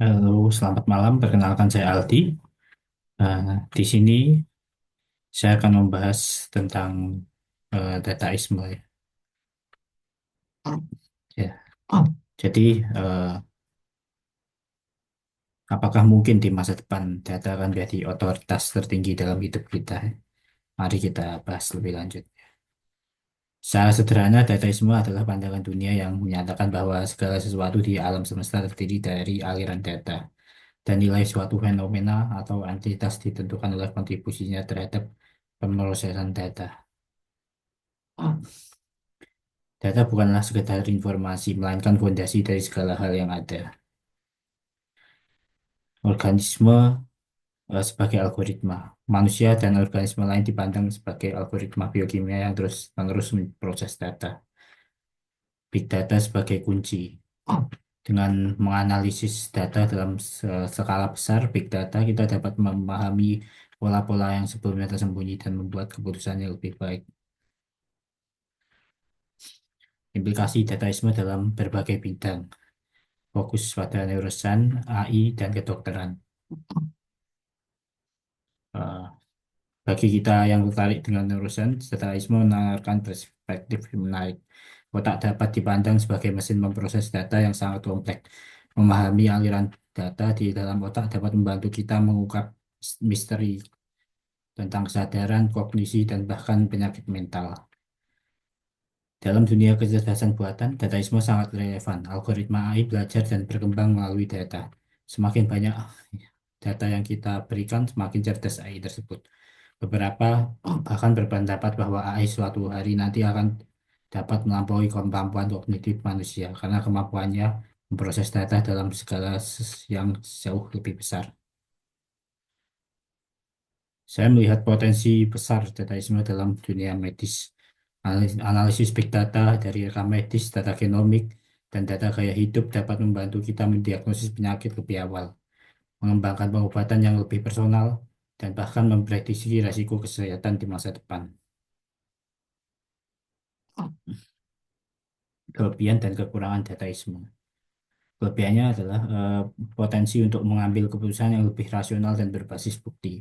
Halo, selamat malam. Perkenalkan saya Aldi. Di sini saya akan membahas tentang dataisme. Ya. Ya. Jadi, apakah mungkin di masa depan data akan menjadi otoritas tertinggi dalam hidup kita? Mari kita bahas lebih lanjut. Secara sederhana, dataisme adalah pandangan dunia yang menyatakan bahwa segala sesuatu di alam semesta terdiri dari aliran data, dan nilai suatu fenomena atau entitas ditentukan oleh kontribusinya terhadap pemrosesan data. Data bukanlah sekedar informasi, melainkan fondasi dari segala hal yang ada. Organisme sebagai algoritma. Manusia dan organisme lain dipandang sebagai algoritma biokimia yang terus-menerus memproses data. Big data sebagai kunci. Dengan menganalisis data dalam skala besar, big data, kita dapat memahami pola-pola yang sebelumnya tersembunyi dan membuat keputusan yang lebih baik. Implikasi dataisme dalam berbagai bidang, fokus pada neurosains, AI, dan kedokteran. Eh, Bagi kita yang tertarik dengan neurosains, dataisme menawarkan perspektif yang menarik. Otak dapat dipandang sebagai mesin memproses data yang sangat kompleks. Memahami aliran data di dalam otak dapat membantu kita mengungkap misteri tentang kesadaran, kognisi, dan bahkan penyakit mental. Dalam dunia kecerdasan buatan, dataisme sangat relevan. Algoritma AI belajar dan berkembang melalui data. Semakin banyak data yang kita berikan, semakin cerdas AI tersebut. Beberapa bahkan berpendapat bahwa AI suatu hari nanti akan dapat melampaui kemampuan kognitif manusia karena kemampuannya memproses data dalam skala yang jauh lebih besar. Saya melihat potensi besar dataisme dalam dunia medis. Analisis big data dari rekam medis, data genomik, dan data gaya hidup dapat membantu kita mendiagnosis penyakit lebih awal, mengembangkan pengobatan yang lebih personal, dan bahkan memprediksi risiko kesehatan di masa depan. Kelebihan dan kekurangan dataisme. Kelebihannya adalah potensi untuk mengambil keputusan yang lebih rasional dan berbasis bukti.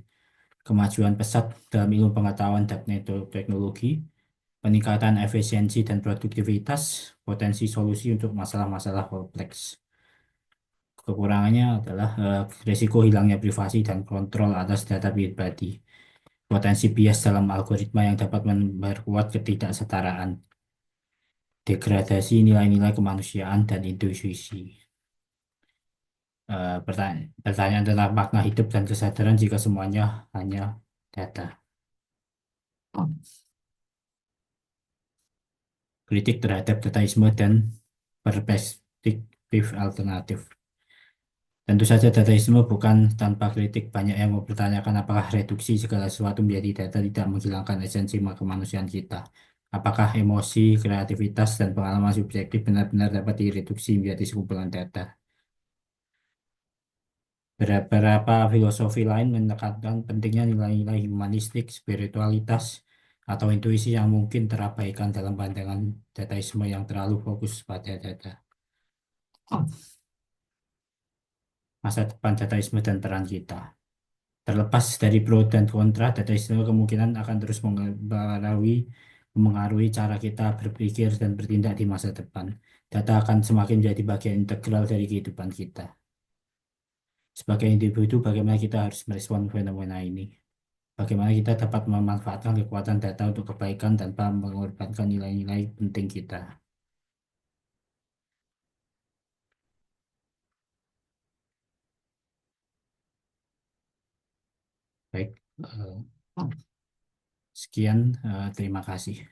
Kemajuan pesat dalam ilmu pengetahuan dan teknologi, peningkatan efisiensi dan produktivitas, potensi solusi untuk masalah-masalah kompleks. Kekurangannya adalah risiko hilangnya privasi dan kontrol atas data pribadi, potensi bias dalam algoritma yang dapat memperkuat ketidaksetaraan, degradasi nilai-nilai kemanusiaan dan intuisi. Pertanyaan tentang makna hidup dan kesadaran jika semuanya hanya data. Kritik terhadap dataisme dan perspektif alternatif. Tentu saja dataisme bukan tanpa kritik. Banyak yang mempertanyakan apakah reduksi segala sesuatu menjadi data tidak menghilangkan esensi kemanusiaan kita. Apakah emosi, kreativitas, dan pengalaman subjektif benar-benar dapat direduksi menjadi sekumpulan data. Beberapa filosofi lain menekankan pentingnya nilai-nilai humanistik, spiritualitas, atau intuisi yang mungkin terabaikan dalam pandangan dataisme yang terlalu fokus pada data. Masa depan dataisme dan peran kita. Terlepas dari pro dan kontra, dataisme kemungkinan akan terus memengaruhi cara kita berpikir dan bertindak di masa depan. Data akan semakin menjadi bagian integral dari kehidupan kita. Sebagai individu, bagaimana kita harus merespon fenomena ini? Bagaimana kita dapat memanfaatkan kekuatan data untuk kebaikan tanpa mengorbankan nilai-nilai penting kita. Baik, sekian, terima kasih.